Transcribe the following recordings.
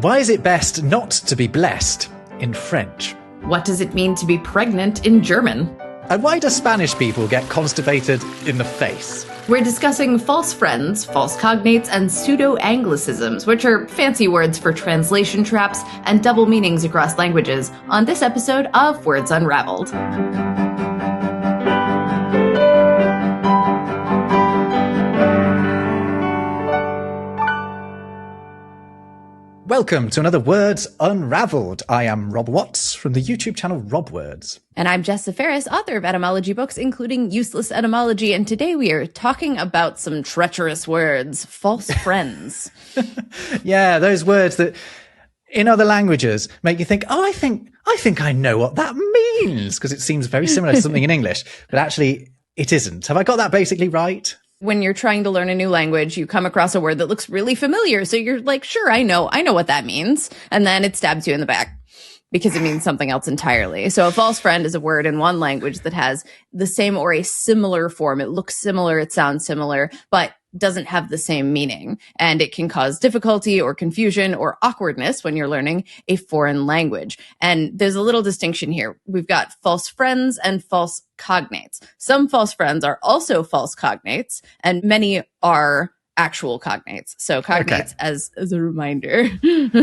Why is it best not to be blessed in French? What does it mean to be pregnant in German? And why do Spanish people get constipated in the face? We're discussing false friends, false cognates, and pseudo-anglicisms, which are fancy words for translation traps and double meanings across languages, on this episode of Words Unravelled. Welcome to another Words Unravelled. I am Rob Watts from the YouTube channel Rob Words. And I'm Jess, author of etymology books, including Useless Etymology. And today we are talking about some treacherous words, false friends. Yeah, those words that in other languages make you think, I think I know what that means, because it seems very similar to something in English, but actually it isn't. Have I got that basically right? When you're trying to learn a new language, you come across a word that looks really familiar. So you're like, sure, I know what that means. And then it stabs you in the back because it means something else entirely. So a false friend is a word in one language that has the same or a similar form. It looks similar, it sounds similar, but doesn't have the same meaning. And it can cause difficulty or confusion or awkwardness when you're learning a foreign language. And there's a little distinction here. We've got false friends and false cognates. Some false friends are also false cognates, and many are actual cognates. So cognates, as a reminder.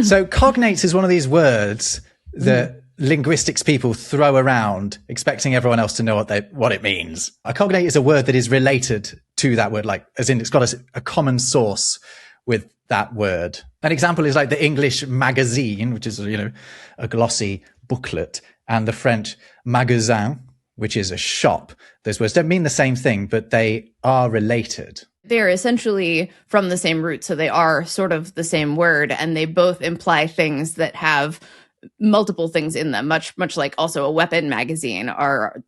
So cognates is one of these words that linguistics people throw around expecting everyone else to know what it means. A cognate is a word that is related to that word, like as in it's got a common source with that word. An example is like the English magazine, which is, a glossy booklet, and the French magasin, which is a shop. Those words don't mean the same thing, but they are related. They're essentially from the same root, so they are sort of the same word, and they both imply things that have multiple things in them, much like also a weapon magazine.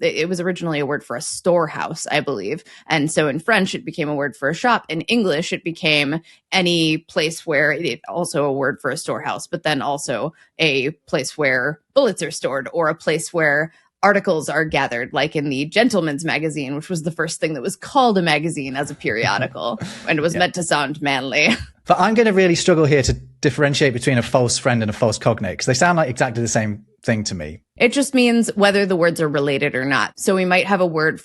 It was originally a word for a storehouse, I believe. And so in French, it became a word for a shop. In English, it became any place where it also a word for a storehouse, but then also a place where bullets are stored or a place where articles are gathered, like in the Gentleman's Magazine, which was the first thing that was called a magazine as a periodical, and it was meant to sound manly. But I'm going to really struggle here to differentiate between a false friend and a false cognate, because they sound like exactly the same thing to me. It just means whether the words are related or not. So we might have a word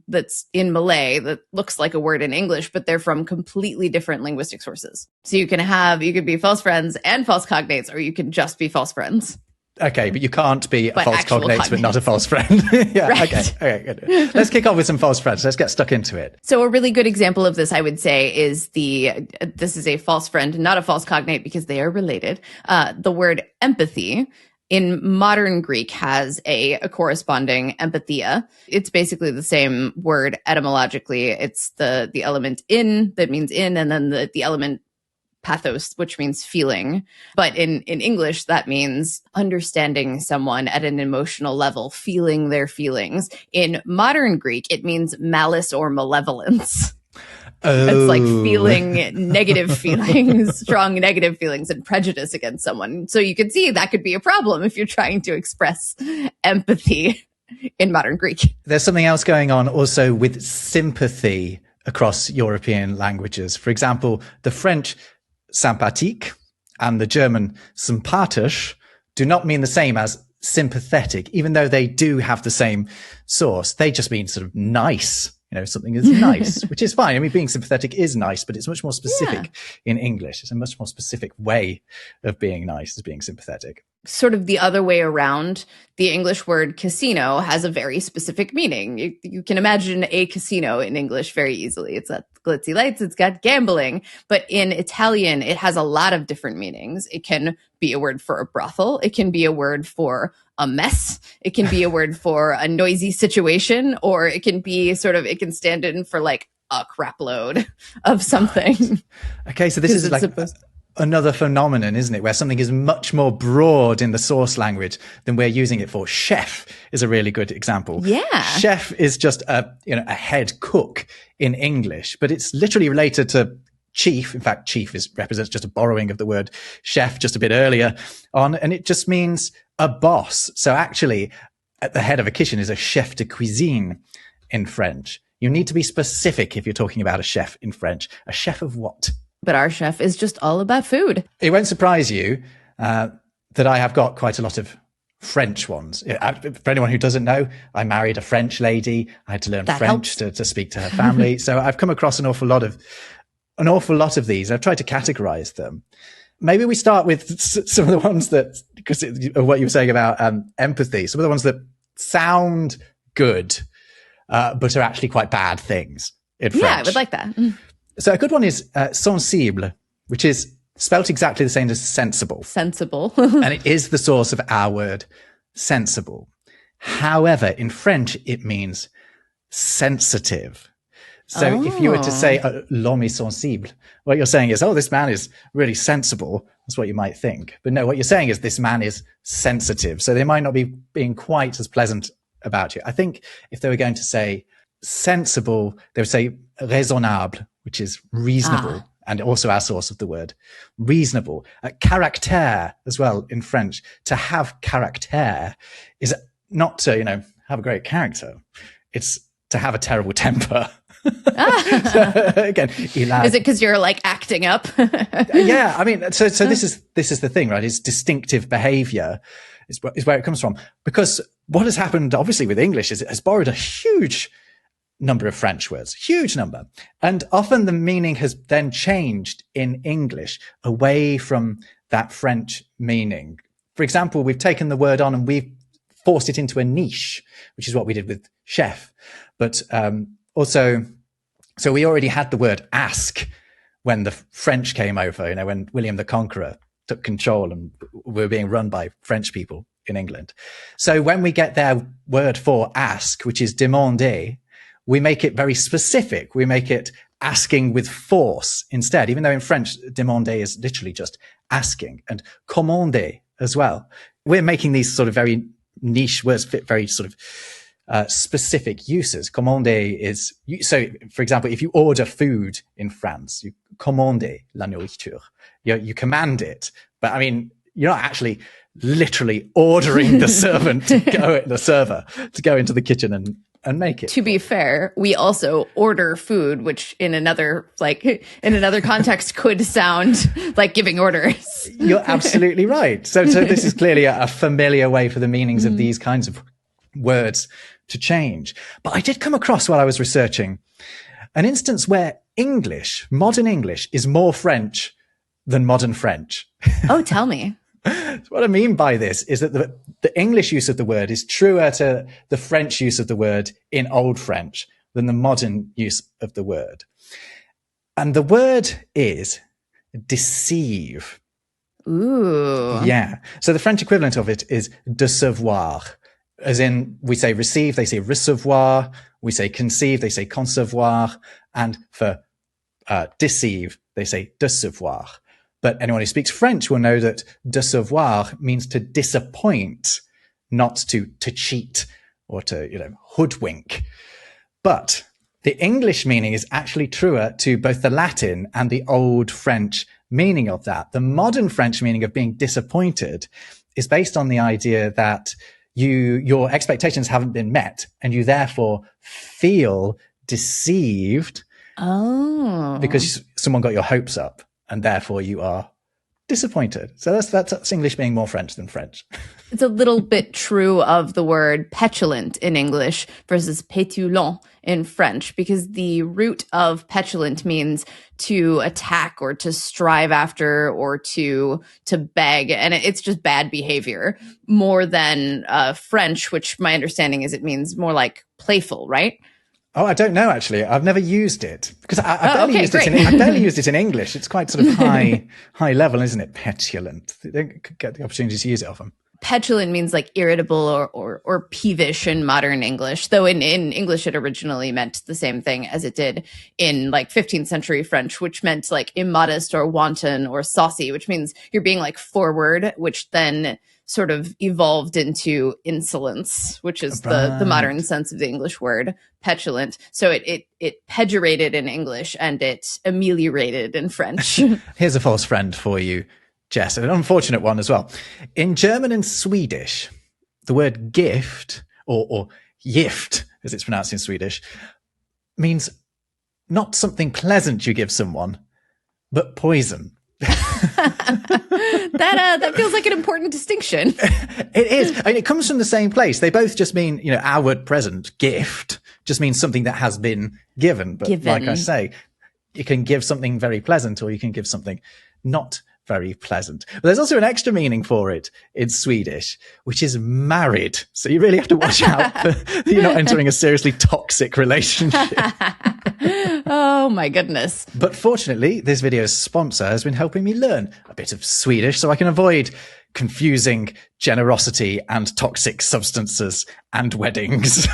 that's in Malay that looks like a word in English, but they're from completely different linguistic sources. So you could be false friends and false cognates, or you can just be false friends. Okay, but you can't be a false cognate, but not a false friend. Yeah, right. Okay, good. Let's kick off with some false friends. Let's get stuck into it. So a really good example of this, I would say, is this is a false friend, not a false cognate, because they are related. The word empathy in modern Greek has a corresponding empathia. It's basically the same word etymologically. It's the element in that means in, and then the element pathos, which means feeling. But in English, that means understanding someone at an emotional level, feeling their feelings. In modern Greek, it means malice or malevolence. Oh. It's like feeling negative feelings, strong negative feelings and prejudice against someone. So you can see that could be a problem if you're trying to express empathy in modern Greek. There's something else going on also with sympathy across European languages. For example, the French sympathique and the German sympathisch do not mean the same as sympathetic, even though they do have the same source. They just mean sort of nice. Something is nice, which is fine. I mean, being sympathetic is nice, but it's much more specific in English. It's a much more specific way of being nice as being sympathetic. Sort of the other way around, the English word casino has a very specific meaning. You can imagine a casino in English very easily. It's got glitzy lights, it's got gambling. But in Italian, it has a lot of different meanings. It can be a word for a brothel. It can be a word for a mess. It can be a word for a noisy situation, or it can be it can stand in for like a crap load of something. Okay, so this is like another phenomenon, isn't it? Where something is much more broad in the source language than we're using it for. Chef is a really good example. Yeah. Chef is just a head cook in English, but it's literally related to chief. In fact, chief represents just a borrowing of the word chef just a bit earlier on, and it just means a boss. So actually, at the head of a kitchen is a chef de cuisine in French. You need to be specific if you're talking about a chef in French. A chef of what? But our chef is just all about food. It won't surprise you that I have got quite a lot of French ones. For anyone who doesn't know, I married a French lady. I had to learn French to speak to her family. So I've come across an awful lot of these. I've tried to categorize them. Maybe we start with some of the ones that, because of what you were saying about empathy, some of the ones that sound good, but are actually quite bad things in French. Yeah, I would like that. So a good one is sensible, which is spelt exactly the same as sensible. Sensible. And it is the source of our word sensible. However, in French, it means sensitive. So if you were to say l'homme est sensible, what you're saying is, oh, this man is really sensible. That's what you might think. But no, what you're saying is this man is sensitive. So they might not be being quite as pleasant about you. I think if they were going to say sensible, they would say raisonnable, which is reasonable. And also our source of the word reasonable. Caractère as well in French. To have caractère is not to, have a great character. It's to have a terrible temper. So, again, is it because you're like acting up? Yeah, I mean, so this is the thing, right? Is distinctive behavior is where it comes from. Because what has happened, obviously, with English is it has borrowed a huge number of French words, huge number. And often the meaning has then changed in English away from that French meaning. For example, we've taken the word on and we've forced it into a niche, which is what we did with chef. But also, so we already had the word ask when the French came over, when William the Conqueror took control and we were being run by French people in England. So when we get their word for ask, which is demander, we make it very specific. We make it asking with force instead, even though in French, demander is literally just asking, and commander as well. We're making these sort of very niche words fit very sort of specific uses. Commander is, so for example, if you order food in France, you commande la nourriture. You command it. But I mean, you're not actually literally ordering the server to go into the kitchen and make it. To be fair, we also order food, which in another context could sound like giving orders. You're absolutely right. So this is clearly a familiar way for the meanings of these kinds of words to change. But I did come across while I was researching an instance where modern English is more French than modern French. Oh, tell me. So what I mean by this is that the English use of the word is truer to the French use of the word in Old French than the modern use of the word. And the word is deceive. Ooh. Yeah. So the French equivalent of it is décevoir. As in, we say receive, they say recevoir. We say conceive, they say concevoir. And for deceive, they say décevoir. But anyone who speaks French will know that décevoir means to disappoint, not to cheat or to, hoodwink. But the English meaning is actually truer to both the Latin and the Old French meaning of that. The modern French meaning of being disappointed is based on the idea that your expectations haven't been met and you therefore feel deceived because someone got your hopes up. And therefore you are disappointed. So that's English being more French than French. It's a little bit true of the word petulant in English versus pétulant in French, because the root of petulant means to attack or to strive after or to beg. And it's just bad behavior more than French, which my understanding is it means more like playful, right? Oh, I don't know, actually. I've never used it because I barely used it in English. It's quite sort of high level, isn't it? Petulant. They don't get the opportunity to use it often. Petulant means like irritable or peevish in modern English, though in English it originally meant the same thing as it did in like 15th century French, which meant like immodest or wanton or saucy, which means you're being like forward, which then sort of evolved into insolence, which is the modern sense of the English word petulant. So it pejorated in English and it ameliorated in French. Here's a false friend for you, Jess, an unfortunate one as well. In German and Swedish, the word gift or gift, as it's pronounced in Swedish, means not something pleasant you give someone, but poison. That feels like an important distinction. It is. I mean, it comes from the same place. They both just mean, our word present, gift, just means something that has been given. But like I say, you can give something very pleasant or you can give something not very pleasant. But there's also an extra meaning for it in Swedish, which is married. So you really have to watch out that you're not entering a seriously toxic relationship. Oh my goodness. But fortunately, this video's sponsor has been helping me learn a bit of Swedish so I can avoid confusing generosity and toxic substances and weddings.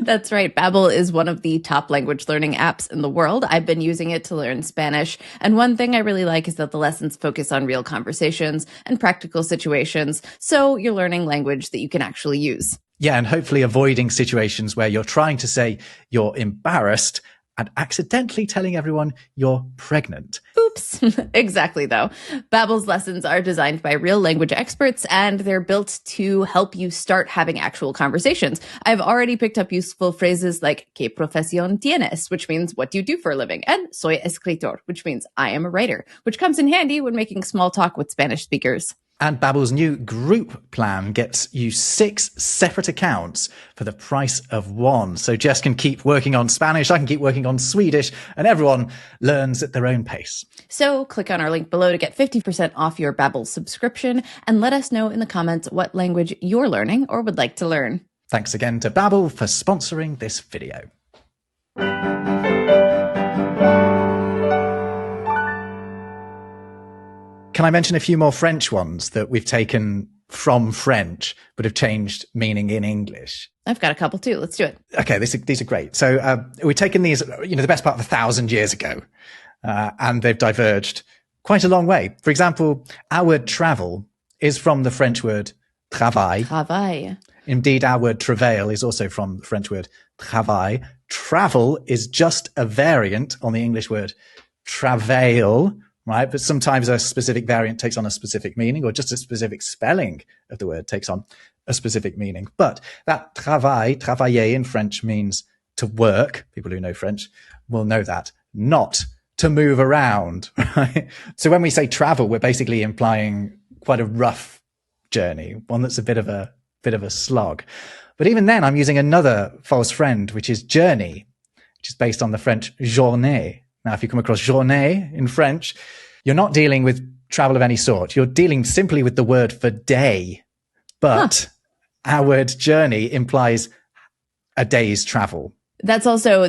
That's right. Babbel is one of the top language learning apps in the world. I've been using it to learn Spanish. And one thing I really like is that the lessons focus on real conversations and practical situations. So you're learning language that you can actually use. Yeah, and hopefully avoiding situations where you're trying to say you're embarrassed and accidentally telling everyone you're pregnant. Oops. Exactly, though. Babbel's lessons are designed by real language experts, and they're built to help you start having actual conversations. I've already picked up useful phrases like ¿Qué profesión tienes?, which means what do you do for a living? And soy escritor, which means I am a writer, which comes in handy when making small talk with Spanish speakers. And Babbel's new group plan gets you 6 separate accounts for the price of 1. So Jess can keep working on Spanish, I can keep working on Swedish, and everyone learns at their own pace. So click on our link below to get 50% off your Babbel subscription, and let us know in the comments what language you're learning or would like to learn. Thanks again to Babbel for sponsoring this video. Can I mention a few more French ones that we've taken from French but have changed meaning in English? I've got a couple too. Let's do it. Okay, these are great. So we've taken these, the best part of 1,000 years ago, and they've diverged quite a long way. For example, our word travel is from the French word travail. Travail. Indeed, our word travail is also from the French word travail. Travel is just a variant on the English word travail. Right. But sometimes a specific variant takes on a specific meaning, or just a specific spelling of the word takes on a specific meaning. But that travail, travailler in French means to work. People who know French will know that, not to move around. Right? So when we say travel, we're basically implying quite a rough journey, one that's a bit of a slog. But even then, I'm using another false friend, which is journey, which is based on the French journée. Now, if you come across journée in French, you're not dealing with travel of any sort. You're dealing simply with the word for day. But our word journey implies a day's travel. That's also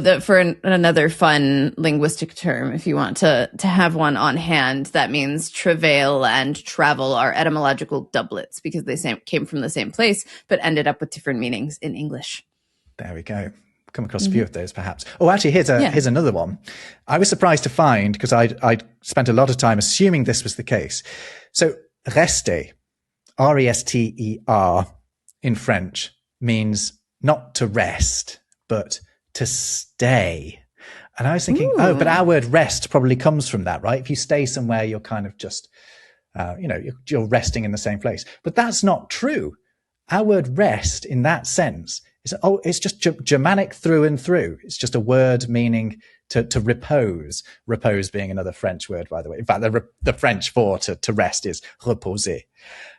another fun linguistic term. If you want to have one on hand, that means travail and travel are etymological doublets because they came from the same place, but ended up with different meanings in English. There we go. Come across a few of those, perhaps. Oh, actually, here's another one. I was surprised to find, because I'd spent a lot of time assuming this was the case. So, rester, R-E-S-T-E-R, in French, means not to rest, but to stay. And I was thinking, but our word rest probably comes from that, right? If you stay somewhere, you're kind of just, you're resting in the same place. But that's not true. Our word rest, in that sense, it's just Germanic through and through. It's just a word meaning to repose. Repose being another French word, by the way. In fact, the French for to rest is reposer.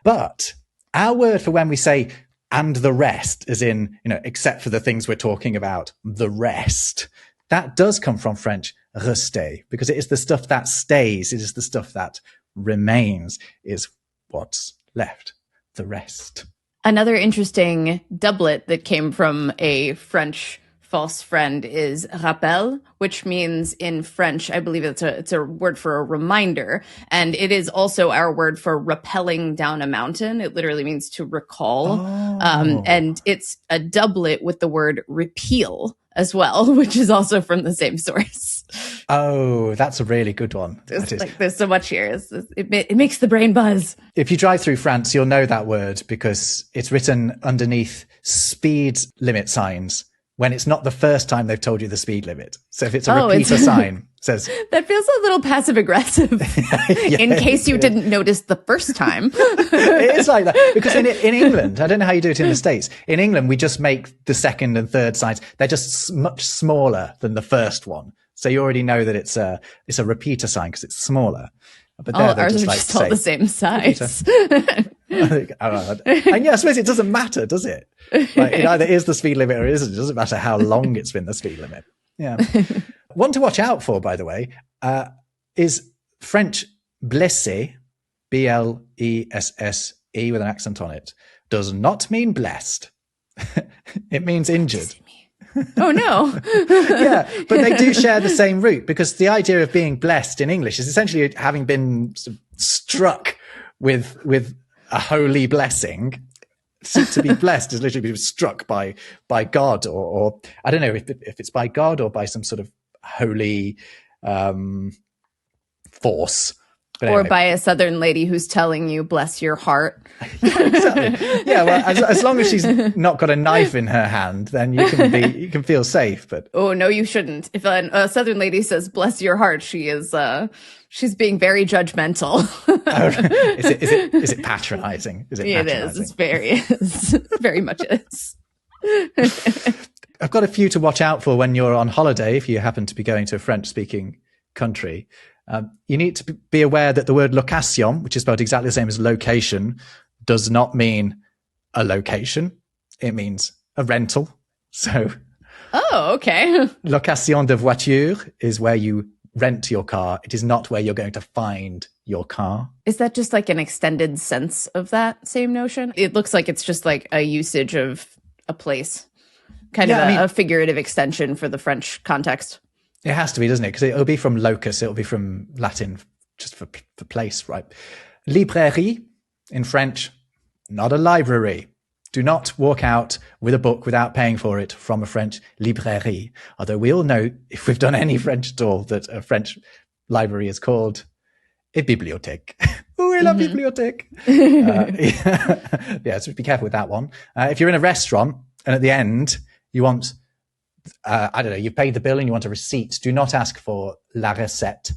But our word for when we say and the rest, as in, except for the things we're talking about, the rest, that does come from French rester, because it is the stuff that stays. It is the stuff that remains, is what's left, the rest. Another interesting doublet that came from a French false friend is rappel, which means in French, I believe it's a word for a reminder. And it is also our word for rappelling down a mountain. It literally means to recall. And it's a doublet with the word repeal as well, which is also from the same source. Oh, that's a really good one. There's so much here. It makes the brain buzz. If you drive through France, you'll know that word because it's written underneath speed limit signs when it's not the first time they've told you the speed limit. So if it's a repeater sign, it says... That feels a little passive-aggressive in case you didn't notice the first time. It is like that. Because in England, I don't know how you do it in the States. In England, we just make the second and third signs. They're just much smaller than the first one. So you already know that it's a repeater sign because it's smaller. But All they're ours just are like, just all the same size. And yeah, I suppose it doesn't matter, does it? Like, it either is the speed limit or it isn't. It doesn't matter how long it's been the speed limit. Yeah. One to watch out for, by the way, is French blessé, B-L-E-S-S-E with an accent on it, does not mean blessed. It means injured. Oh, no. Yeah, but they do share the same root, because the idea of being blessed in English is essentially having been sort of struck with a holy blessing. To be blessed is literally being struck by God, or I don't know if it's by God or by some sort of holy force. But or anyway. by a Southern lady who's telling you, bless your heart. Exactly. Yeah, well, as long as she's not got a knife in her hand, then you can feel safe. But oh no, you shouldn't. If a Southern lady says "bless your heart," she's being very judgmental. Is it patronizing? Is it? It is. It's very much is. I've got a few to watch out for when you're on holiday. If you happen to be going to a French-speaking country, you need to be aware that the word location, which is spelled exactly the same as location, does not mean a location. It means a rental. So, oh, okay. Location de voiture is where you rent your car. It is not where you're going to find your car. Is that just like an extended sense of that same notion? It looks like it's just like a usage of a place, kind of a figurative extension for the French context. It has to be, doesn't it? Because it'll be from locus. It'll be from Latin just for place, right? Librairie in French, not a library. Do not walk out with a book without paying for it from a French librairie. Although we all know, if we've done any French at all, that a French library is called a bibliothèque. Oui, la bibliothèque. Yeah, so be careful with that one. If you're in a restaurant and at the end you want, I don't know, you've paid the bill and you want a receipt, do not ask for la recette,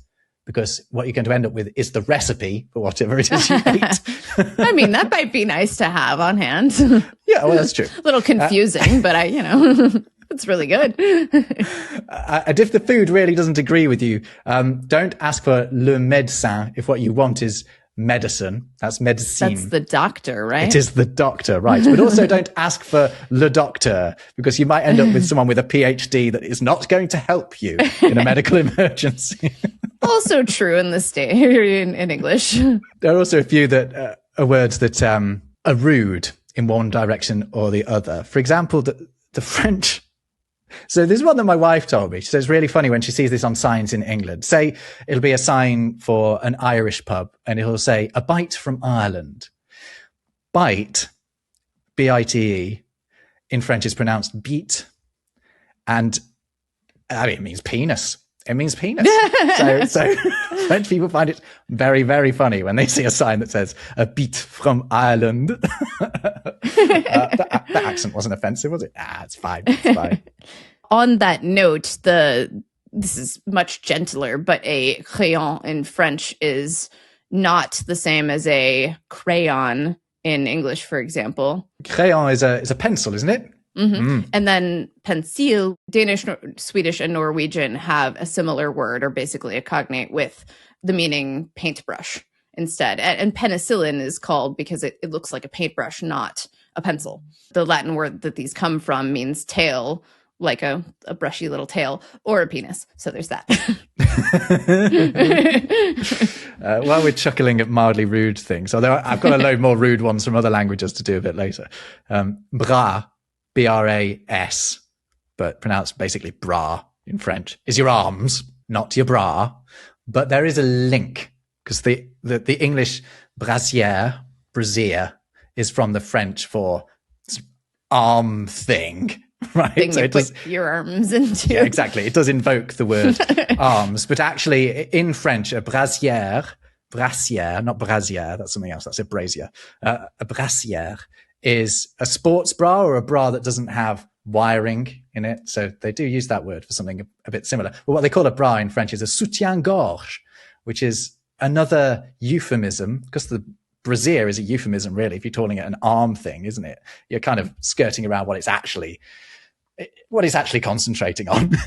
because what you're going to end up with is the recipe for whatever it is you ate. I mean, that might be nice to have on hand. Yeah, well, that's true. A little confusing, but it's really good. And if the food really doesn't agree with you, don't ask for le médecin if what you want is medicine. That's médecine. That's the doctor, right? It is the doctor, right? But also don't ask for le docteur, because you might end up with someone with a PhD that is not going to help you in a medical emergency. Also true in this day in English. There are also a few that are words that are rude in one direction or the other. For example, the French. So this is one that my wife told me. She says it's really funny when she sees this on signs in England. Say it'll be a sign for an Irish pub and it'll say a bite from Ireland. Bite, B-I-T-E, in French is pronounced beat. And I mean, it means penis. It means penis. So French people find it very, very funny when they see a sign that says a beat from Ireland. That accent wasn't offensive, was it? It's fine. It's fine. On that note, this is much gentler, but a crayon in French is not the same as a crayon in English, for example. Crayon is a pencil, isn't it? Mm-hmm. And then pencil, Danish, Swedish, and Norwegian have a similar word, or basically a cognate with the meaning paintbrush instead. And penicillin is called because it looks like a paintbrush, not a pencil. The Latin word that these come from means tail, like a brushy little tail, or a penis. So there's that. While we're chuckling at mildly rude things, although I've got a load more rude ones from other languages to do a bit later. Bras, B-R-A-S, but pronounced basically bra in French, is your arms, not your bra. But there is a link, because the English brassiere, is from the French for arm thing, right? Thing so you it does, put your arms into. Yeah, exactly. It does invoke the word arms, but actually in French, a brassiere, not brassiere, that's something else, that's a brazier. A brassiere is a sports bra, or a bra that doesn't have wiring in it. So they do use that word for something a bit similar. But what they call a bra in French is a soutien-gorge, which is another euphemism, because the brassiere is a euphemism, really. If you're calling it an arm thing, isn't it? You're kind of skirting around what it's actually concentrating on.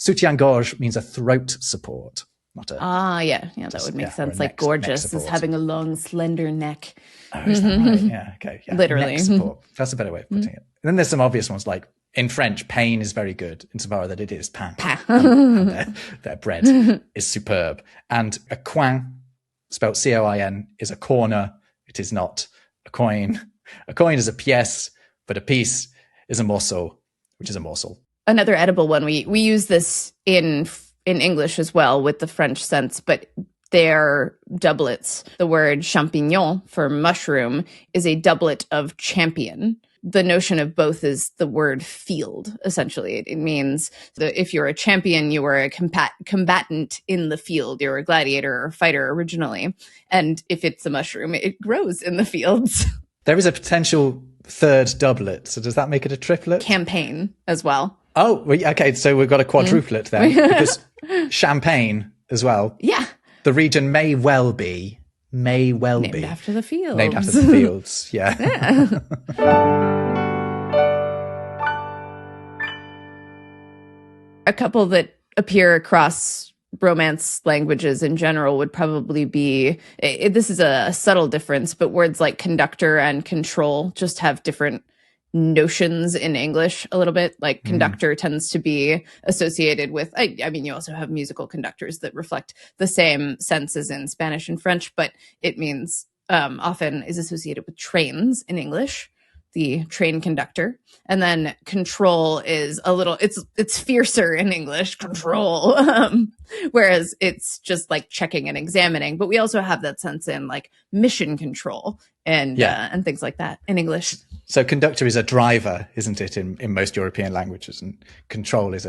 Soutien-gorge means a throat support. not a... Yeah, that would make sense. or a Like gorgeous is support. having a long, slender neck. Oh, is that right? Yeah, okay. Yeah. Literally. Neck support. That's a better way of putting it. And then there's some obvious ones, like in French, pain is very good, insofar that it is pain. And their bread is superb. And a coin, spelled C-O-I-N, is a corner. It is not a coin. A coin is a pièce, but a piece is a morceau, which is a morsel. Another edible one. We use this in English as well with the French sense, but they're doublets. The word champignon for mushroom is a doublet of champion. The notion of both is the word field, essentially. It means that if you're a champion, you are a combatant in the field. You're a gladiator or fighter originally. And if it's a mushroom, it grows in the fields. There is a potential third doublet. So does that make it a triplet? Campaign as well. Oh, okay. So we've got a quadruplet then, because champagne as well. Yeah. The region may well be Named after the fields. Named after the fields, yeah. A couple that appear across Romance languages in general would probably be, this is a subtle difference, but words like conductor and control just have different notions in English a little bit. Like conductor tends to be associated with, I mean, you also have musical conductors that reflect the same sense as in Spanish and French, but it means often is associated with trains in English, the train conductor. And then control is a little, it's fiercer in English, control, whereas it's just like checking and examining. But we also have that sense in like mission control and things like that in English. So conductor is a driver, isn't it, in most European languages, and control is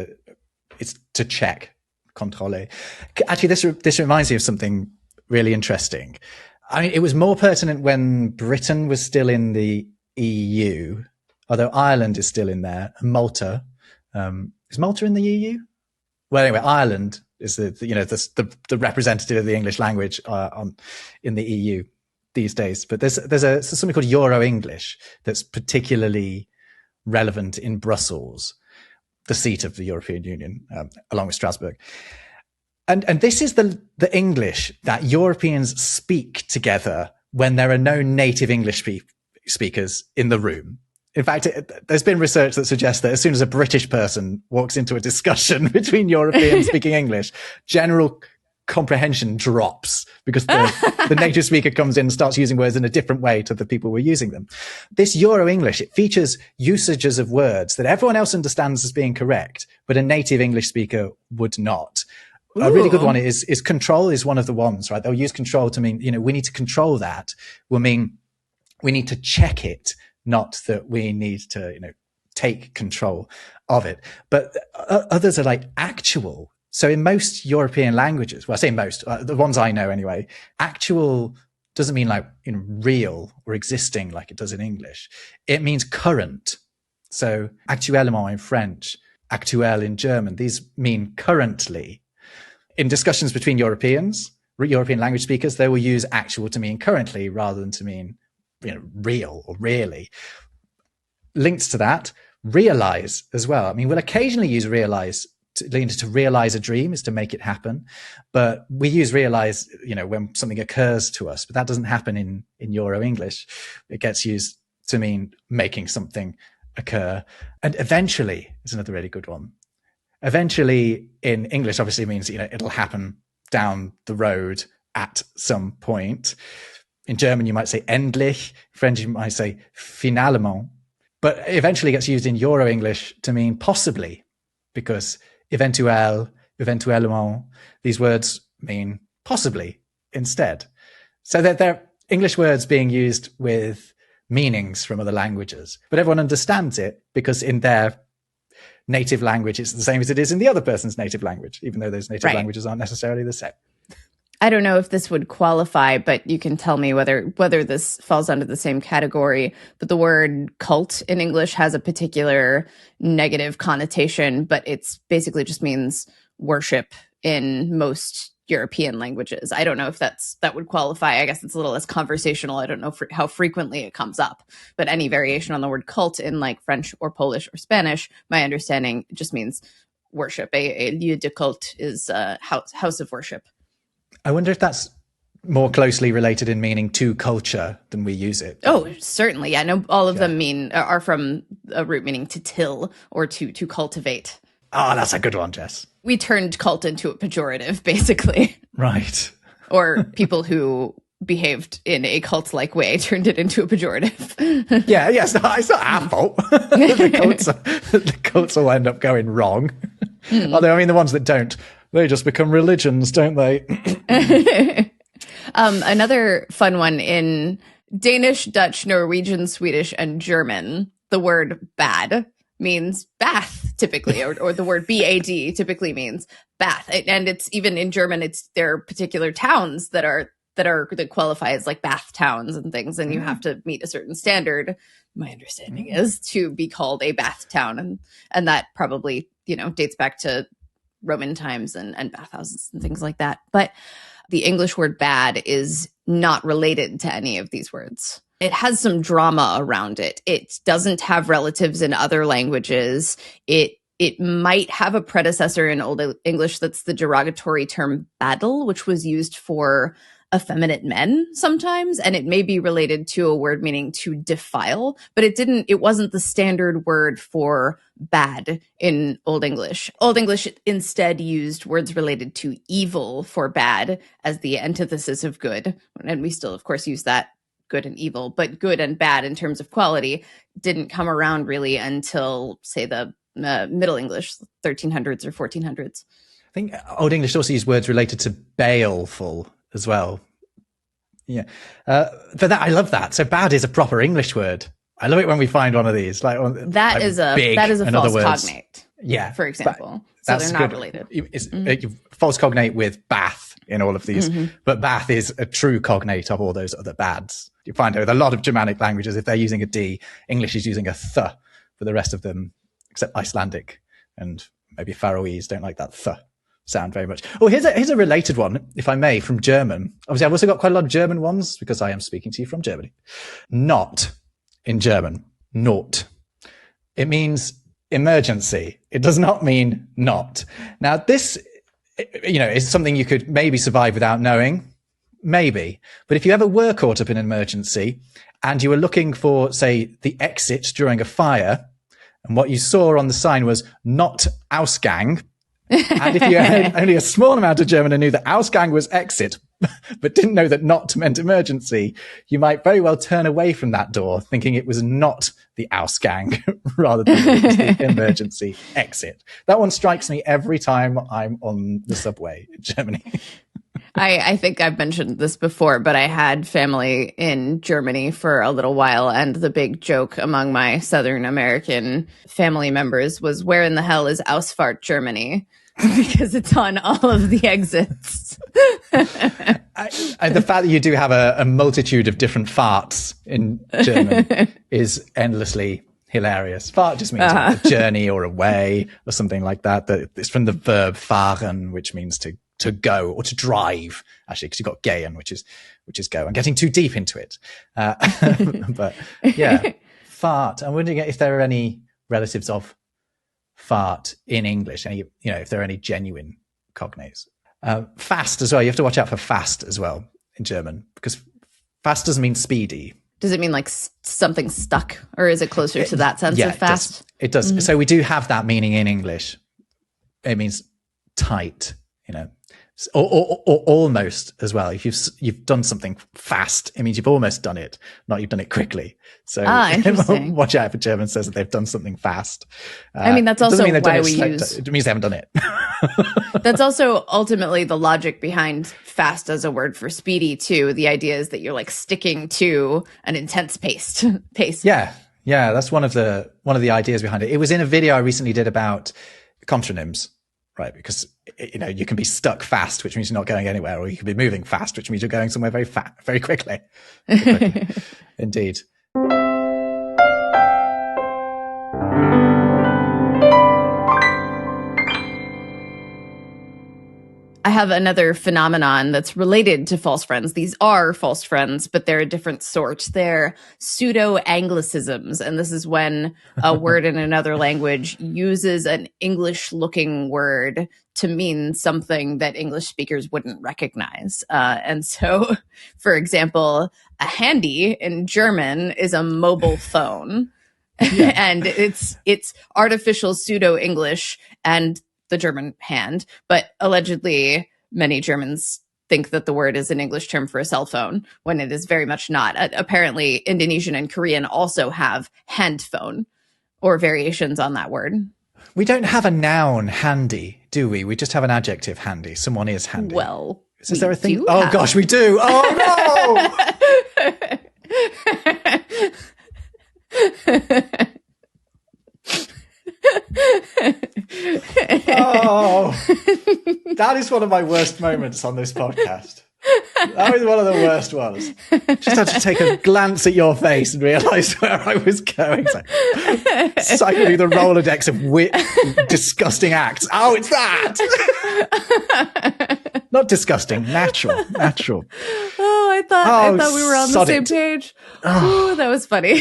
it's to check, contrôler. Actually, this reminds me of something really interesting. I mean, it was more pertinent when Britain was still in the EU, although Ireland is still in there. And Malta, is Malta in the EU? Well, anyway, Ireland is the representative of the English language in the EU these days. But there's something called Euro English that's particularly relevant in Brussels, the seat of the European Union, along with Strasbourg. And this is the English that Europeans speak together when there are no native English speakers in the room. In fact, there's been research that suggests that as soon as a British person walks into a discussion between Europeans speaking English, general comprehension drops because the native speaker comes in and starts using words in a different way to the people who are using them. This Euro English, it features usages of words that everyone else understands as being correct, but a native English speaker would not. Ooh. A really good one is control is one of the ones, right? They'll use control to mean, we need to control that. Will mean we need to check it, not that we need to, take control of it. But others are like actual. So in most European languages, well, I say most, the ones I know anyway, actual doesn't mean like real or existing like it does in English. It means current. So actuellement in French, actuel in German, these mean currently. In discussions between European language speakers, they will use actual to mean currently rather than to mean real or really. Linked to that, realize as well. I mean, we'll occasionally use realize to realize a dream is to make it happen. But we use realize, when something occurs to us, but that doesn't happen in Euro English. It gets used to mean making something occur. And eventually is another really good one. Eventually in English obviously means, it'll happen down the road at some point. In German, you might say endlich. In French, you might say finalement. But eventually gets used in Euro English to mean possibly, because eventuel, eventuellement, these words mean possibly instead. So they're English words being used with meanings from other languages. But everyone understands it because in their native language, it's the same as it is in the other person's native language, even though those native languages aren't necessarily the same. I don't know if this would qualify, but you can tell me whether this falls under the same category. But the word cult in English has a particular negative connotation, but it's basically just means worship in most European languages. I don't know if that would qualify. I guess it's a little less conversational. I don't know how frequently it comes up, but any variation on the word cult in like French or Polish or Spanish, my understanding just means worship. A lieu de culte is a house of worship. I wonder if that's more closely related in meaning to culture than we use it. Oh, certainly. Yeah, no, all of them are from a root meaning to till or to cultivate. Oh, that's a good one, Jess. We turned cult into a pejorative, basically. Right. Or people who behaved in a cult-like way turned it into a pejorative. Yeah, it's not our fault. The cults will end up going wrong. Although, I mean, the ones that don't, they just become religions, don't they? Another fun one in Danish, Dutch, Norwegian, Swedish, and German, the word bad means bath typically, or the word bad typically means bath. And it's even in German, there are particular towns that qualify as like bath towns and things, and you have to meet a certain standard. My understanding is to be called a bath town, and that probably dates back to Roman times and bathhouses and things like that. But the English word bad is not related to any of these words. It has some drama around it. It doesn't have relatives in other languages. It might have a predecessor in Old English that's the derogatory term baddle, which was used for effeminate men sometimes, and it may be related to a word meaning to defile, but it wasn't the standard word for bad in Old English. Old English instead used words related to evil for bad as the antithesis of good, and we still of course use that, good and evil, but good and bad in terms of quality didn't come around really until, say, the Middle English, 1300s or 1400s. I think Old English also used words related to baleful as well. Yeah. But that, I love that. So bad is a proper English word. I love it when we find one of these. That is a false cognate. Yeah. For example. So they're not related. It's false cognate with bath in all of these. But bath is a true cognate of all those other bads. You find it with a lot of Germanic languages, if they're using a D, English is using a th for the rest of them, except Icelandic and maybe Faroese don't like that th sound very much. Oh, here's a related one, if I may, from German. Obviously, I've also got quite a lot of German ones because I am speaking to you from Germany. Not in German, not. It means emergency. It does not mean not. Now, this, is something you could maybe survive without knowing. Maybe. But if you ever were caught up in an emergency and you were looking for, say, the exit during a fire, and what you saw on the sign was not Ausgang, and if you had only a small amount of German and knew that Ausgang was exit, but didn't know that not meant emergency, you might very well turn away from that door thinking it was not the Ausgang rather than it was the emergency exit. That one strikes me every time I'm on the subway in Germany. I think I've mentioned this before, but I had family in Germany for a little while, and the big joke among my Southern American family members was, where in the hell is Ausfahrt Germany? Because it's on all of the exits. The fact that you do have a multitude of different farts in German is endlessly hilarious. Fart just means a journey or a way or something like that. It's from the verb fahren, which means to go or to drive, actually, because you've got gehen, which is go. I'm getting too deep into it. But yeah, fart. I'm wondering if there are any relatives of fart in English, if there are any genuine cognates. Fast as well. You have to watch out for fast as well in German, because fast doesn't mean speedy. Does it mean like something stuck, or is it closer to that sense of fast? It does. Mm-hmm. So we do have that meaning in English. It means tight, or almost as well. If you've done something fast, it means you've almost done it, not you've done it quickly. So interesting. Watch out if a German says that they've done something fast. That's also why we use. It means they haven't done it. That's also ultimately the logic behind fast as a word for speedy too. The idea is that you're like sticking to an intense pace. Yeah, that's one of the ideas behind it. It was in a video I recently did about contronyms. Right, because you can be stuck fast, which means you're not going anywhere, or you can be moving fast, which means you're going somewhere very quickly. Indeed. I have another phenomenon that's related to false friends. These are false friends, but they're a different sort. They're pseudo-anglicisms. And this is when a word in another language uses an English-looking word to mean something that English speakers wouldn't recognize. And so, for example, a handy in German is a mobile phone. Yeah. And it's artificial pseudo-English and the German hand, but allegedly many Germans think that the word is an English term for a cell phone when it is very much not. Apparently, Indonesian and Korean also have hand phone or variations on that word. We don't have a noun handy, do we? We just have an adjective handy. Someone is handy. Well, is there a thing? Oh, gosh, we do. Oh, no. Oh, that is one of my worst moments on this podcast. That was one of the worst ones. Just had to take a glance at your face and realise where I was going. Cycling through the Rolodex of disgusting acts. Oh, it's that! Not disgusting, natural. Oh, I thought we were on the same page. Oh, that was funny.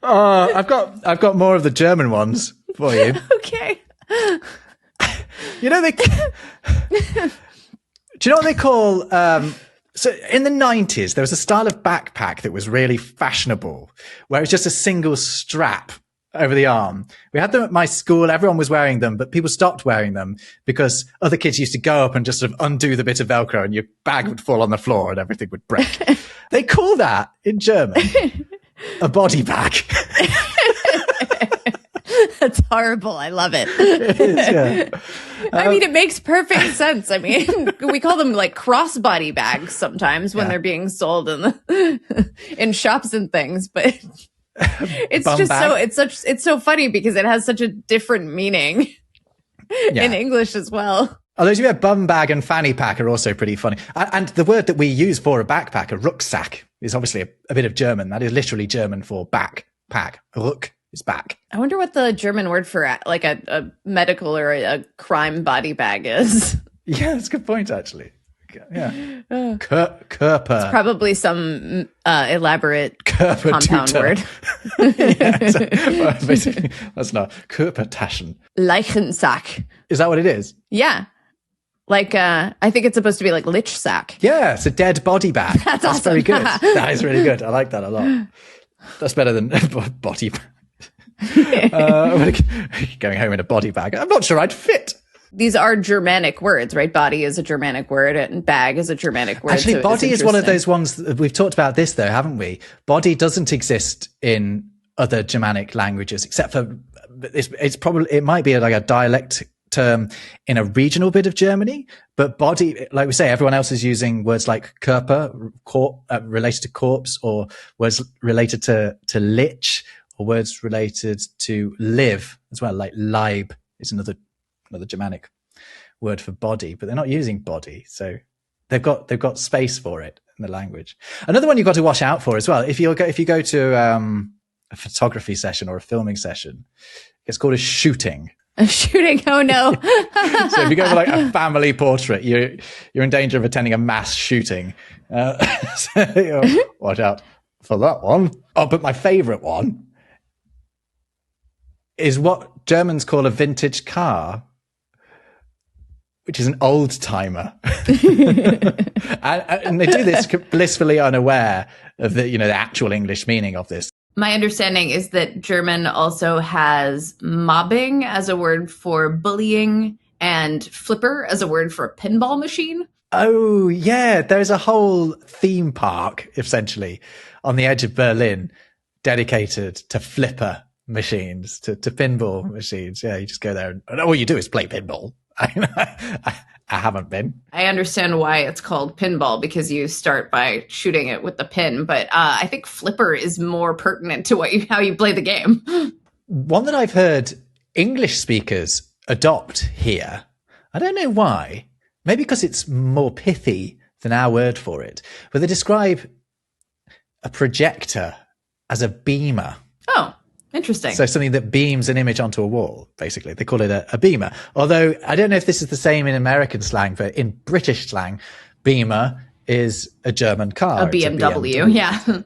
I've got more of the German ones for you. Okay. You know do you know what they call? So in the 90s, there was a style of backpack that was really fashionable, where it was just a single strap over the arm. We had them at my school. Everyone was wearing them, but people stopped wearing them because other kids used to go up and just sort of undo the bit of Velcro and your bag would fall on the floor and everything would break. They call that in German a body bag. That's horrible. I love it. It is, yeah. I mean, it makes perfect sense. I mean, we call them like crossbody bags sometimes when they're being sold in shops and things, but it's just bag. It's so funny because it has such a different meaning in English as well. Although to be a bum bag and fanny pack are also pretty funny. And the word that we use for a backpack, a rucksack, is obviously a bit of German. That is literally German for backpack. Ruck is back. I wonder what the German word for like a medical or a crime body bag is. Yeah, that's a good point, actually. Yeah. Körper. It's probably some elaborate compound word. Well, basically, that's not Körpertaschen. Leichensack. Is that what it is? Yeah. Like, I think it's supposed to be like lich sack. Yeah, it's a dead body bag. That's awesome. Very good. That is really good. I like that a lot. That's better than body bag. Going home in a body bag. I'm not sure I'd fit. These are Germanic words, right? Body is a Germanic word and bag is a Germanic word. Actually, body is one of those ones that we've talked about this though, haven't we? Body doesn't exist in other Germanic languages, except for it might be like a dialect term in a regional bit of Germany, but body, like we say, everyone else is using words like Körper, related to corpse, or words related to lich, or words related to live as well, like Leib is another Germanic word for body, but they're not using body, so they've got space for it in the language. Another one you've got to watch out for as well, if you go to a photography session or a filming session, it's called a shooting. A shooting? Oh no! So if you go for like a family portrait, you're in danger of attending a mass shooting. So watch out for that one. Oh, but my favourite one is what Germans call a vintage car, which is an old timer. and they do this blissfully unaware of the actual English meaning of this. My understanding is that German also has mobbing as a word for bullying and flipper as a word for a pinball machine. Oh, yeah. There's a whole theme park, essentially, on the edge of Berlin dedicated to flipper machines, to pinball machines. Yeah, you just go there and all you do is play pinball. I haven't been. I understand why it's called pinball, because you start by shooting it with the pin. But I think flipper is more pertinent to how you play the game. One that I've heard English speakers adopt here, I don't know why. Maybe because it's more pithy than our word for it. But they describe a projector as a beamer. Oh, Interesting. So something that beams an image onto a wall, basically. They call it a beamer. Although I don't know if this is the same in American slang, but in British slang, beamer is a German car. A BMW, yeah.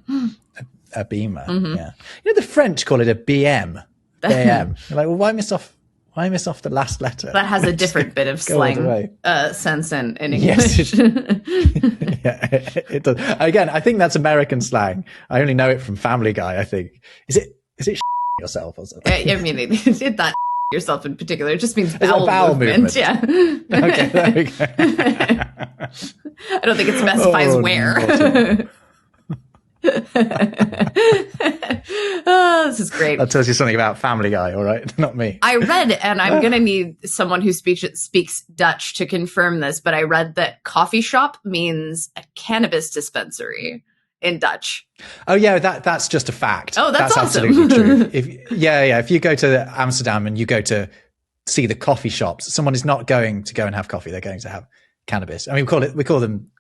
A beamer, yeah. You know, the French call it a BM. BM. You're like, well, why miss off the last letter? That has a different bit of slang sense in English. Yes, it does. Again, I think that's American slang. I only know it from Family Guy, I think. Is it yourself or something? I mean, it that yourself in particular. It just means bowel movement. Yeah. Okay, there we go. I don't think it specifies where. Oh, this is great. That tells you something about Family Guy, all right? Not me. I read, and I'm going to need someone who speaks Dutch to confirm this, but I read that coffee shop means a cannabis dispensary in Dutch. Oh, yeah, that's just a fact. Oh, that's awesome. Absolutely true. If you go to Amsterdam and you go to see the coffee shops, someone is not going to go and have coffee. They're going to have cannabis. I mean, we call them,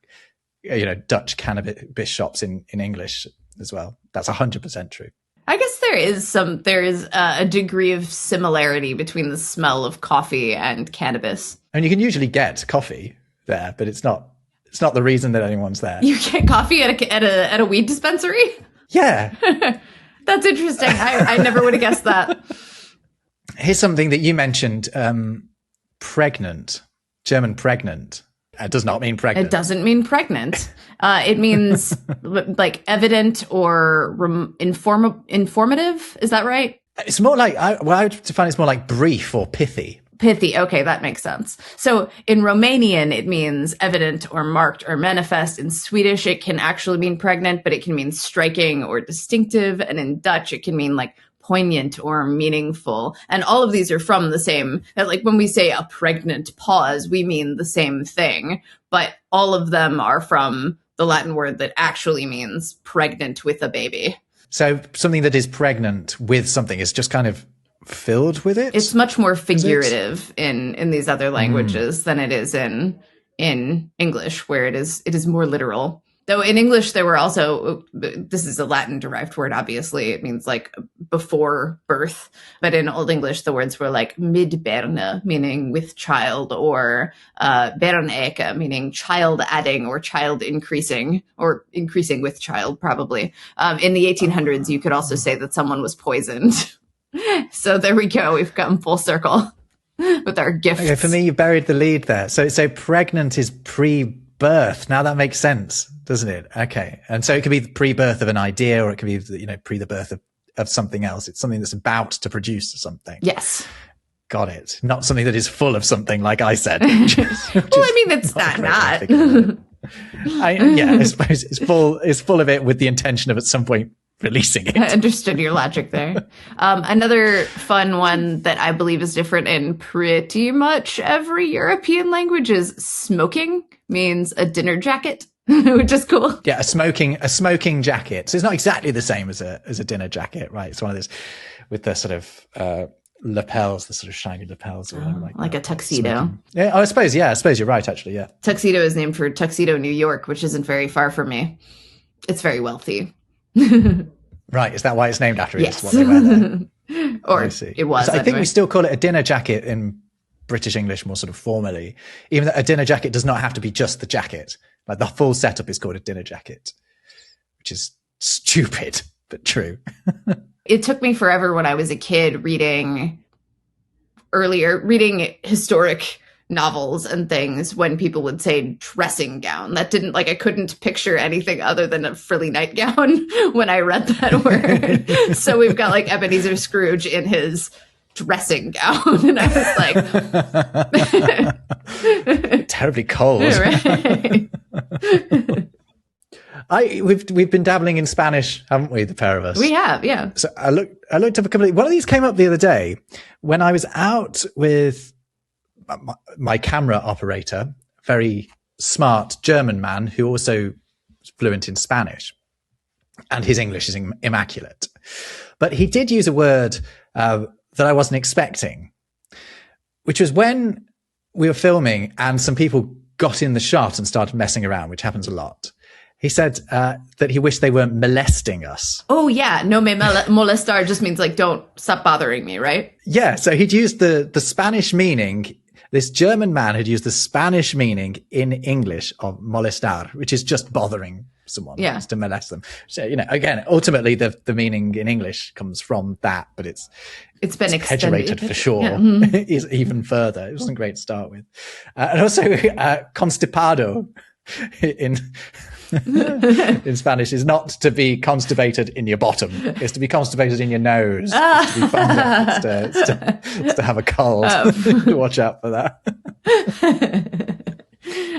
Dutch cannabis shops in English as well. That's 100% true. I guess there is a degree of similarity between the smell of coffee and cannabis. I mean, you can usually get coffee there, but it's not the reason that anyone's there. You get coffee at a weed dispensary? Yeah. That's interesting. I never would have guessed that. Here's something that you mentioned, pregnant, German pregnant. It does not mean pregnant. It doesn't mean pregnant. It means like evident or informative. Is that right? It's more like, I would define it's more like brief or pithy. Pithy. Okay, that makes sense. So in Romanian, it means evident or marked or manifest. In Swedish, it can actually mean pregnant, but it can mean striking or distinctive. And in Dutch, it can mean like poignant or meaningful. And all of these are from the same, like when we say a pregnant pause, we mean the same thing, but all of them are from the Latin word that actually means pregnant with a baby. So something that is pregnant with something is just kind of filled with it? It's much more figurative in these other languages than it is in English, where it is more literal. Though in English, there were also, this is a Latin derived word, obviously. It means like before birth. But in Old English, the words were like midberne, meaning with child, or berneke, meaning child adding or child increasing, or increasing with child, probably. In the 1800s, you could also say that someone was poisoned. So there we go. We've come full circle with our gifts. Okay, for me, you buried the lead there. So pregnant is pre-birth. Now that makes sense, doesn't it? Okay. And so it could be the pre-birth of an idea, or it could be, pre the birth of something else. It's something that's about to produce something. Yes. Got it. Not something that is full of something, like I said. Well, I mean, it's not. I suppose it's full of it with the intention of at some point releasing it. I understood your logic there. Another fun one that I believe is different in pretty much every European language is smoking means a dinner jacket, which is cool. Yeah, a smoking jacket. So it's not exactly the same as a dinner jacket, right? It's one of those with the sort of lapels, the sort of shiny lapels, or whatever, like a tuxedo. Smoking. Yeah, I suppose you're right, actually. Yeah, tuxedo is named for Tuxedo, New York, which isn't very far from me. It's very wealthy. Right, is that why it's named after it? Yes. What they wear there? Or it was. So I think we still call it a dinner jacket in British English more sort of formally, even though a dinner jacket does not have to be just the jacket. Like the full setup is called a dinner jacket, which is stupid, but true. It took me forever when I was a kid reading historic novels and things when people would say dressing gown. That didn't, like, I couldn't picture anything other than a frilly nightgown when I read that word. So we've got like Ebenezer Scrooge in his dressing gown, and I was like terribly cold. Right. We've been dabbling in Spanish, haven't we, the pair of us? We have, yeah. So I looked up a couple of, one of these came up the other day when I was out with my camera operator, very smart German man who also is fluent in Spanish, and his English is immaculate. But he did use a word that I wasn't expecting, which was when we were filming and some people got in the shot and started messing around, which happens a lot. He said that he wished they weren't molesting us. Oh, yeah. No me molestar just means like, don't stop bothering me, right? Yeah. So he'd used the Spanish meaning. This German man had used the Spanish meaning in English of molestar, which is just bothering someone. Yeah. To molest them. So, again, ultimately the meaning in English comes from that, but it's been exaggerated for sure. Yeah. Mm-hmm. Is even further. It wasn't great to start with. And also constipado in Spanish is not to be constipated in your bottom. It's to be constipated in your nose. It's to be bummed. It's to have a cold. Watch out for that.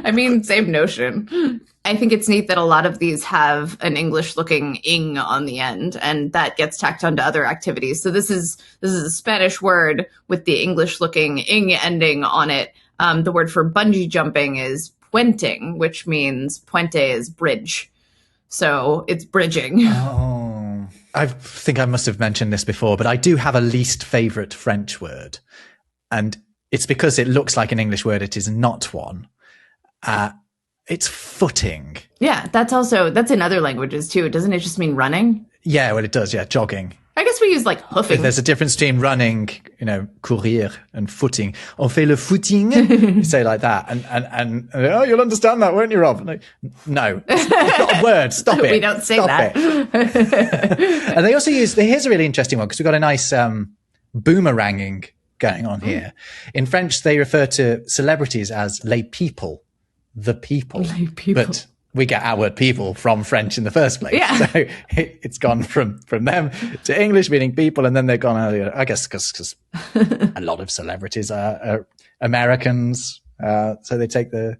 I mean, same notion. I think it's neat that a lot of these have an English-looking ing on the end, and that gets tacked onto other activities. So this is a Spanish word with the English-looking ing ending on it. The word for bungee jumping is puenting, which means puente is bridge. So it's bridging. Oh, I think I must have mentioned this before, but I do have a least favorite French word. And it's because it looks like an English word. It is not one. It's footing. Yeah, that's in other languages too. Doesn't it just mean running? Yeah, well, it does. Yeah, jogging. I guess we use like hoofing. There's a difference between running, courir, and footing. On fait le footing, you say like that. And oh, you'll understand that, won't you, Rob? Like, no, it's not a word. Stop it. We don't say Stop that. And they also here's a really interesting one because we've got a nice boomeranging going on here. In French, they refer to celebrities as les people, the people. Les people. But we get our word people from French in the first place. Yeah. So it's gone from them to English meaning people. And then they've gone, I guess, because a lot of celebrities are Americans. So they take the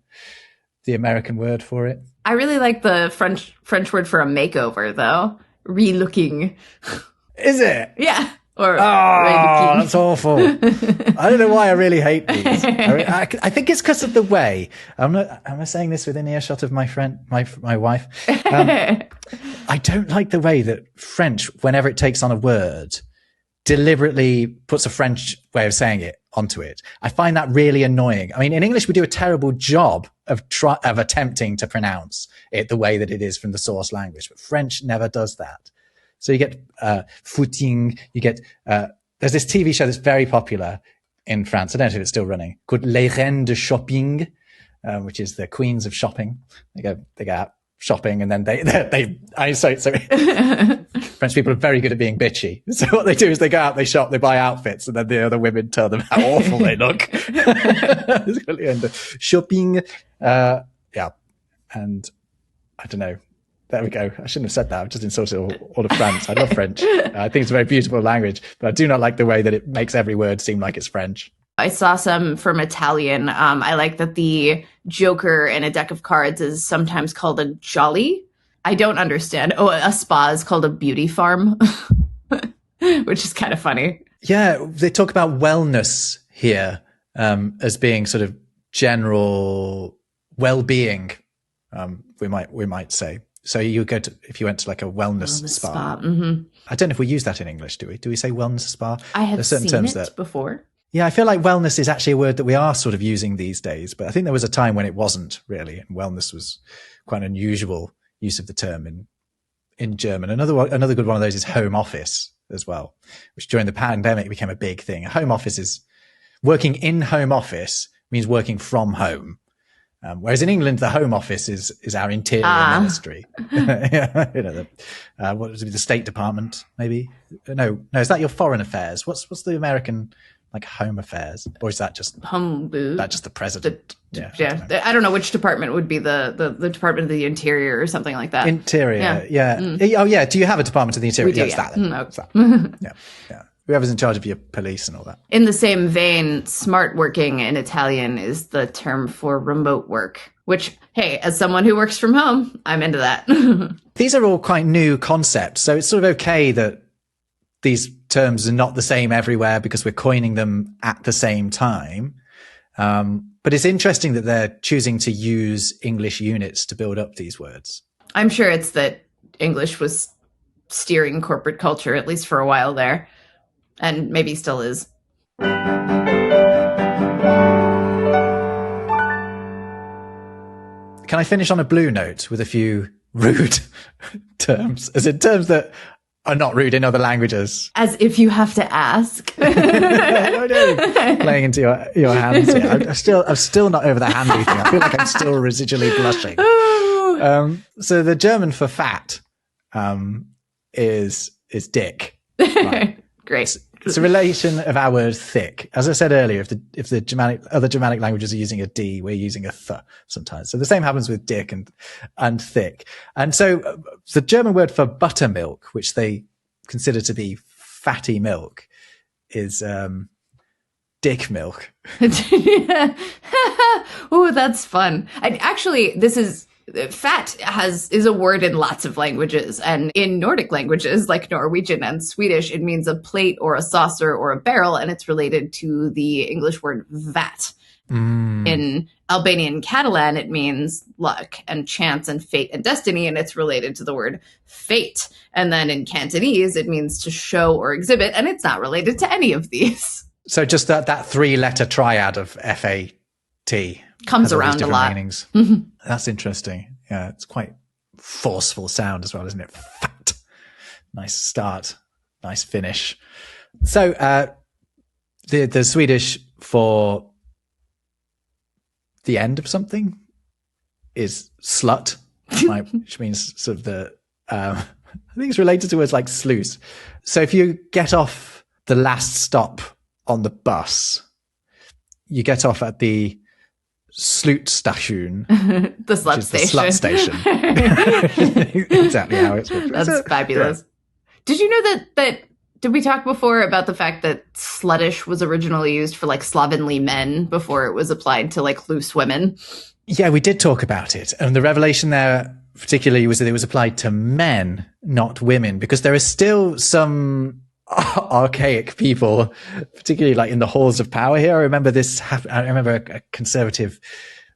American word for it. I really like the French word for a makeover, though. Relooking. Is it? Yeah. Or that's awful. I don't know why I really hate these. I think it's because of the way. Am I saying this within earshot of my friend, my wife? I don't like the way that French, whenever it takes on a word, deliberately puts a French way of saying it onto it. I find that really annoying. I mean, in English, we do a terrible job of attempting to pronounce it the way that it is from the source language, but French never does that. So you get footing, you get there's this TV show that's very popular in France. I don't know if it's still running, called Les Reines de Shopping, which is the queens of shopping. They go out shopping and then French people are very good at being bitchy. So what they do is they go out, they shop, they buy outfits, and then the other women tell them how awful they look. Shopping, yeah, and I don't know. There we go. I shouldn't have said that. I've just insulted all of France. I love French. I think it's a very beautiful language, but I do not like the way that it makes every word seem like it's French. I saw some from Italian. I like that the joker in a deck of cards is sometimes called a jolly. I don't understand. Oh, a spa is called a beauty farm, which is kind of funny. Yeah, they talk about wellness here as being sort of general well-being. We might say. So you go to, if you went to like a wellness spa. Mm-hmm. I don't know if we use that in English, do we? Do we say wellness spa? I have seen it before. Yeah, I feel like wellness is actually a word that we are sort of using these days, but I think there was a time when it wasn't really. And wellness was quite an unusual use of the term in German. Another good one of those is home office as well, which during the pandemic became a big thing. Home office is working in home office means working from home. Whereas in England, the Home Office is our interior ministry. What would it be, the State Department, maybe? No, is that your foreign affairs? What's the American like Home Affairs, or is that just the president? I don't know which department would be the Department of the Interior or something like that. Interior, yeah. Oh, yeah. Do you have a Department of the Interior? We do, It's that. It's that. Yeah. Whoever's in charge of your police and all that. In the same vein, smart working in Italian is the term for remote work, which, hey, as someone who works from home, I'm into that. These are all quite new concepts. So it's sort of okay that these terms are not the same everywhere because we're coining them at the same time. But it's interesting that they're choosing to use English units to build up these words. I'm sure it's that English was steering corporate culture, at least for a while there. And maybe still is. Can I finish on a blue note with a few rude terms, as in terms that are not rude in other languages. As if you have to ask. I know. Playing into your hands here. I'm still not over the handy thing. I feel like I'm still residually blushing. So the German for fat is dick. Right? Great. It's a relation of our word thick. As I said earlier, if the other Germanic languages are using a D, we're using a th sometimes. So the same happens with dick and thick. And so the German word for buttermilk, which they consider to be fatty milk, is dick milk. Oh, that's fun. Fat is a word in lots of languages, and in Nordic languages like Norwegian and Swedish, it means a plate or a saucer or a barrel, and it's related to the English word vat. In Albanian Catalan, it means luck and chance and fate and destiny, and it's related to the word fate. And then in Cantonese, it means to show or exhibit, and it's not related to any of these. So just that three-letter triad of F-A-T comes around a lot. Meanings. That's interesting. Yeah, it's quite forceful sound as well, isn't it? Fat. Nice start. Nice finish. So the Swedish for the end of something is slut, right? Which means sort of I think it's related to words like sluice. So if you get off the last stop on the bus, you get off at the Slutstation. The slut station. The slut station. Exactly how it's called. That's fabulous. Yeah. Did you know that did we talk before about the fact that sluttish was originally used for like slovenly men before it was applied to like loose women? Yeah, we did talk about it. And the revelation there particularly was that it was applied to men, not women, because there are still some archaic people, particularly like in the halls of power here. I remember a conservative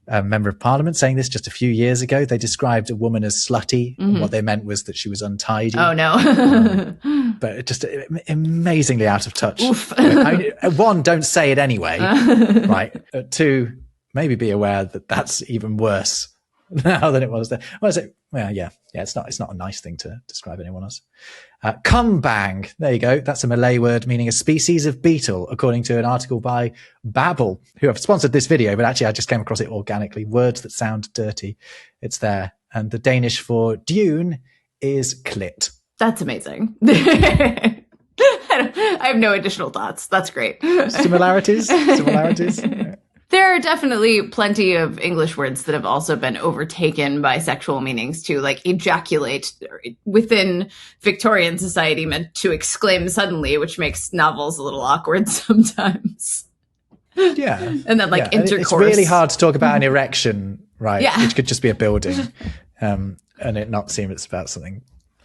member of parliament saying this just a few years ago. They described a woman as slutty. And what they meant was that she was untidy. Oh no. But just amazingly out of touch. One, don't say it anyway. Right. Two, maybe be aware that that's even worse now than it was then. It's not a nice thing to describe anyone else. Kumbang. There you go. That's a Malay word meaning a species of beetle, according to an article by Babbel, who have sponsored this video, but actually I just came across it organically. Words that sound dirty. It's there. And the Danish for dune is clit. That's amazing. I have no additional thoughts. That's great. Similarities? There are definitely plenty of English words that have also been overtaken by sexual meanings too, like ejaculate within Victorian society meant to exclaim suddenly, which makes novels a little awkward sometimes. Yeah. And then like intercourse. It's really hard to talk about an erection, right? Yeah. Which could just be a building and it not seem it's about something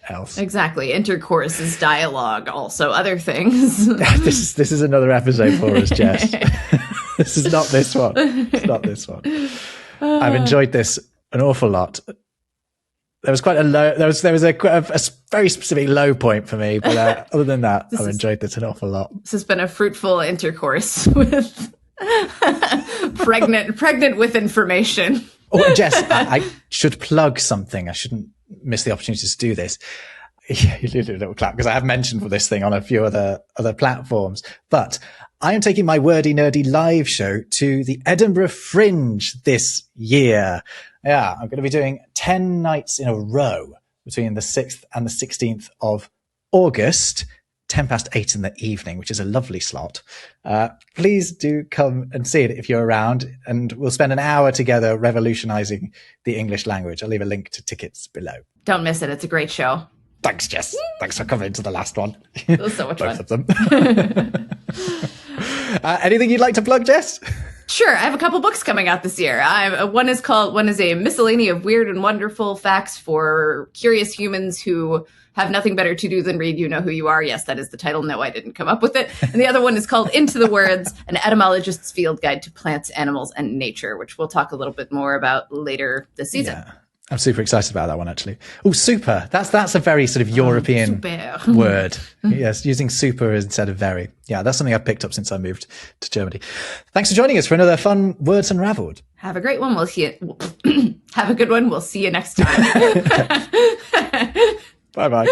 else. Exactly. Intercourse is dialogue, also other things. This is another episode for us, Jess. This is not this one. It's not this one. I've enjoyed this an awful lot. There was quite a low. There was a very specific low point for me, but other than that, I've enjoyed this an awful lot. This has been a fruitful intercourse with pregnant with information. Oh, Jess, I should plug something. I shouldn't miss the opportunity to do this. You do a little clap because I have mentioned for this thing on a few other platforms, but I am taking my Wordy Nerdy live show to the Edinburgh Fringe this year. Yeah, I'm going to be doing 10 nights in a row between the 6th and the 16th of August, 8:10 in the evening, which is a lovely slot. Please do come and see it if you're around, and we'll spend an hour together revolutionizing the English language. I'll leave a link to tickets below. Don't miss it. It's a great show. Thanks, Jess. Thanks for coming to the last one. It was so much fun. Both of them. Anything you'd like to plug, Jess? Sure. I have a couple books coming out this year. One is a miscellany of weird and wonderful facts for curious humans who have nothing better to do than read You Know Who You Are. Yes, that is the title. No, I didn't come up with it. And the other one is called Into the Words, an etymologist's field guide to plants, animals, and nature, which we'll talk a little bit more about later this season. Yeah. I'm super excited about that one, actually. Oh, super. That's a very sort of European word. Yes, using super instead of very. Yeah, that's something I've picked up since I moved to Germany. Thanks for joining us for another fun Words Unravelled. Have a great one. We'll see you. Have a good one. We'll see you next time. Bye-bye.